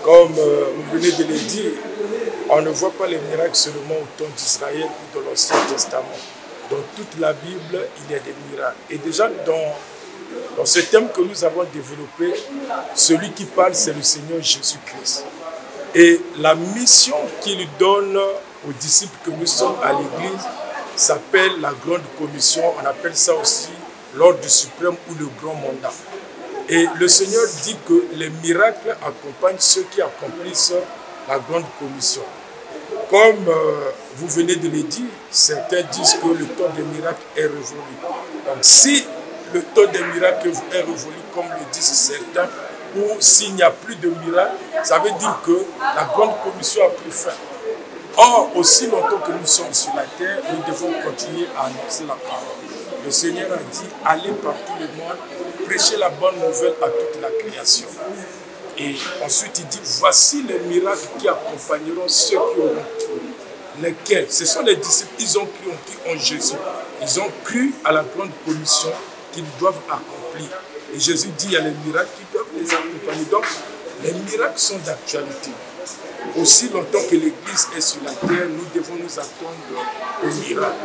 Comme vous venez de le dire, on ne voit pas les miracles seulement au temps d'Israël ou dans l'Ancien Testament. Dans toute la Bible, il y a des miracles. Et déjà dans ce thème que nous avons développé, celui qui parle, c'est le Seigneur Jésus-Christ. Et la mission qu'il donne aux disciples que nous sommes à l'Église s'appelle la Grande Commission. On appelle ça aussi l'ordre suprême ou le grand mandat. Et le Seigneur dit que les miracles accompagnent ceux qui accomplissent la Grande Commission. Comme vous venez de le dire, certains disent que le temps des miracles est révolu. Donc si le temps des miracles est révolu, comme le disent certains, ou s'il n'y a plus de miracles, ça veut dire que la Grande Commission a pris fin. Or, aussi longtemps que nous sommes sur la terre, nous devons continuer à annoncer la parole. Le Seigneur a dit, allez par tout le monde, prêchez la bonne nouvelle à toute la création. Et ensuite, il dit, voici les miracles qui accompagneront ceux qui auront cru. Lesquels? Ce sont les disciples, ils ont cru en Jésus. Ils ont cru à la grande commission qu'ils doivent accomplir. Et Jésus dit, il y a les miracles qui doivent les accompagner. Donc, les miracles sont d'actualité. Aussi longtemps que l'Église est sur la terre, nous devons nous attendre aux miracles.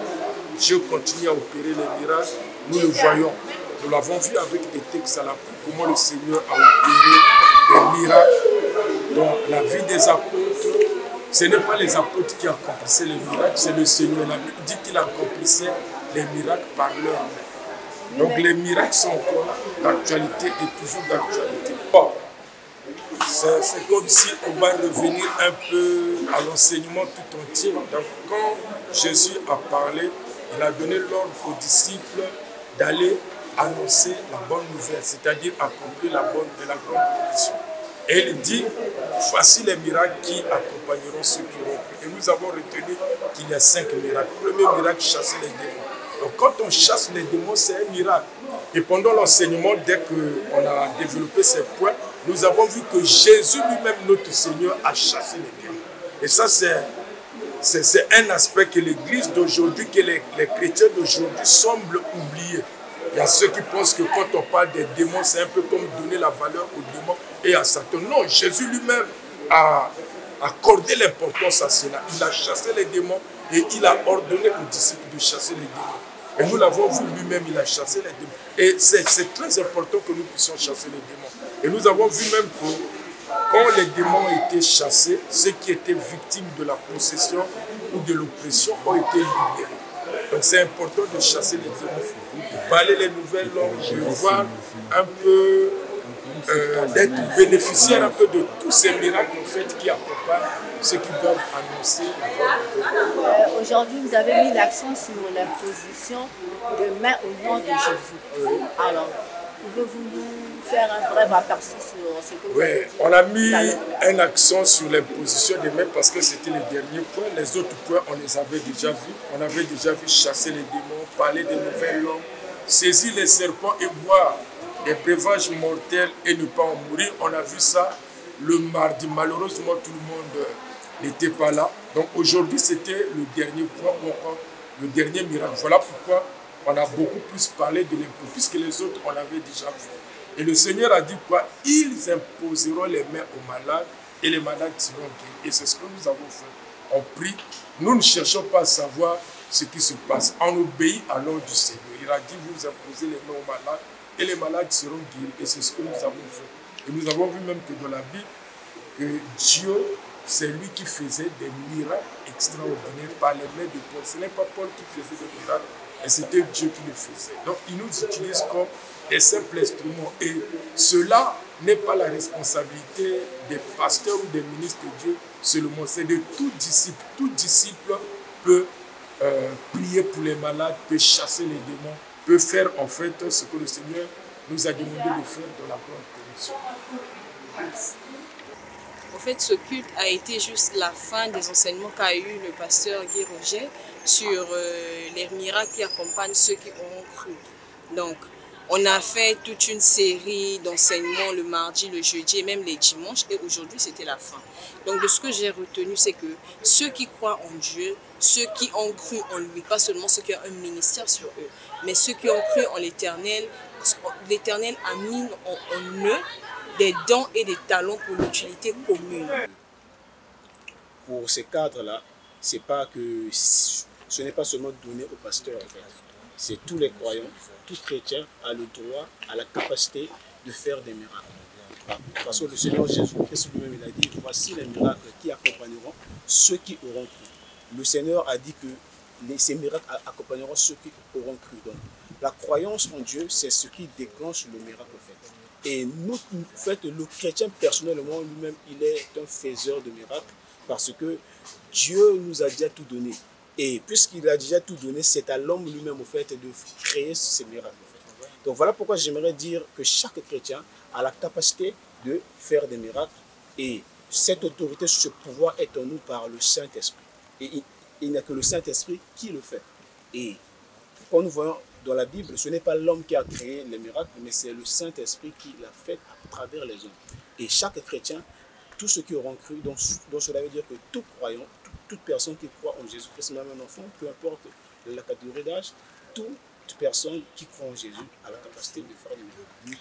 Dieu continue à opérer les miracles. Nous le voyons. Nous l'avons vu avec des textes à l'appui, comment le Seigneur a opéré des miracles dans la vie des apôtres. Ce n'est pas les apôtres qui accomplissaient les miracles, c'est le Seigneur. La Bible dit qu'il accomplissait les miracles par leur main. Donc les miracles sont encore d'actualité et toujours d'actualité. Bon, c'est comme si on va revenir un peu à l'enseignement tout entier. Donc quand Jésus a parlé, il a donné l'ordre aux disciples d'aller annoncer la bonne nouvelle, c'est-à-dire accomplir la grande commission. Et il dit, voici les miracles qui accompagneront ceux qui auront cru. Et nous avons retenu qu'il y a 5 miracles. Le premier miracle, chasser les démons. Donc quand on chasse les démons, c'est un miracle. Et pendant l'enseignement, dès qu'on a développé ces points, nous avons vu que Jésus lui-même, notre Seigneur, a chassé les démons. Et ça, c'est un aspect que l'Église d'aujourd'hui, que les chrétiens d'aujourd'hui semblent oublier. Il y a ceux qui pensent que quand on parle des démons, c'est un peu comme donner la valeur aux démons et à Satan. Non, Jésus lui-même a accordé l'importance à cela. Il a chassé les démons et il a ordonné aux disciples de chasser les démons. Et nous l'avons vu lui-même, il a chassé les démons. Et c'est très important que nous puissions chasser les démons. Et nous avons vu même que quand les démons étaient chassés, ceux qui étaient victimes de la possession ou de l'oppression ont été libérés. Donc c'est important de chasser les démons, de parler les nouvelles langues, de voir un peu, d'être bénéficiaire un peu de tous ces miracles en fait, qui accompagnent ceux qui doivent annoncer la bonne. Aujourd'hui, vous avez mis l'accent sur l'imposition de main au nom de Jésus. Alors, pouvez-vous nous faire un bref aperçu sur ce que vous avez dit? On a mis un accent sur l'imposition des mains parce que c'était le dernier point. Les autres points, on les avait déjà vus. On avait déjà vu chasser les démons, parler des nouvelles langues, saisir les serpents et boire des breuvages mortels et ne pas en mourir. On a vu ça le mardi. Malheureusement, tout le monde n'était pas là. Donc aujourd'hui, c'était le dernier point, ou encore le dernier miracle. Voilà pourquoi on a beaucoup plus parlé de l'impôt, puisque les autres, on l'avait déjà vu. Et le Seigneur a dit quoi? Ils imposeront les mains aux malades et les malades seront guéris. Et c'est ce que nous avons fait. On prie. Nous ne cherchons pas à savoir ce qui se passe. On obéit à l'ordre du Seigneur. Il a dit, vous imposez les mains aux malades et les malades seront guéris. Et c'est ce que nous avons fait. Et nous avons vu même que dans la Bible, que Dieu, c'est lui qui faisait des miracles extraordinaires par les mains de Paul. Ce n'est pas Paul qui faisait des miracles, et c'était Dieu qui le faisait. Donc il nous utilise comme des simples instruments. Et cela n'est pas la responsabilité des pasteurs ou des ministres de Dieu seulement. C'est de tout disciple. Tout disciple peut prier pour les malades, peut chasser les démons, peut faire en fait ce que le Seigneur nous a demandé de faire dans la grande commission. En fait, ce culte a été juste la fin des enseignements qu'a eu le pasteur Guy Roger sur les miracles qui accompagnent ceux qui ont cru. Donc, on a fait toute une série d'enseignements le mardi, le jeudi et même les dimanches. Et aujourd'hui, c'était la fin. Donc, de ce que j'ai retenu, c'est que ceux qui croient en Dieu, ceux qui ont cru en lui, pas seulement ceux qui ont un ministère sur eux, mais ceux qui ont cru en l'Éternel, l'Éternel a mis en eux des dons et des talents pour l'utilité commune. Pour ces cadres-là, c'est pas que ce n'est pas seulement donné aux pasteurs, en fait. C'est tous les croyants, tout chrétien a le droit, a la capacité de faire des miracles. Parce que le Seigneur Jésus-Christ lui-même, il a dit, voici les miracles qui accompagneront ceux qui auront cru. Le Seigneur a dit que ces miracles accompagneront ceux qui auront cru. Donc, la croyance en Dieu, c'est ce qui déclenche le miracle, en fait. Et nous, en fait, le chrétien, personnellement, lui-même, il est un faiseur de miracles parce que Dieu nous a déjà tout donné. Et puisqu'il a déjà tout donné, c'est à l'homme lui-même, au fait, de créer ces miracles. En fait. Donc, voilà pourquoi j'aimerais dire que chaque chrétien a la capacité de faire des miracles. Et cette autorité, ce pouvoir est en nous par le Saint-Esprit. Et il n'y a que le Saint-Esprit qui le fait. Et quand nous voyons dans la Bible, ce n'est pas l'homme qui a créé les miracles, mais c'est le Saint-Esprit qui l'a fait à travers les hommes. Et chaque chrétien, tous ceux qui auront cru, donc cela veut dire que tout croyant, toute personne qui croit en Jésus-Christ, même un enfant, peu importe la catégorie d'âge, toute personne qui croit en Jésus a la capacité de faire des miracles.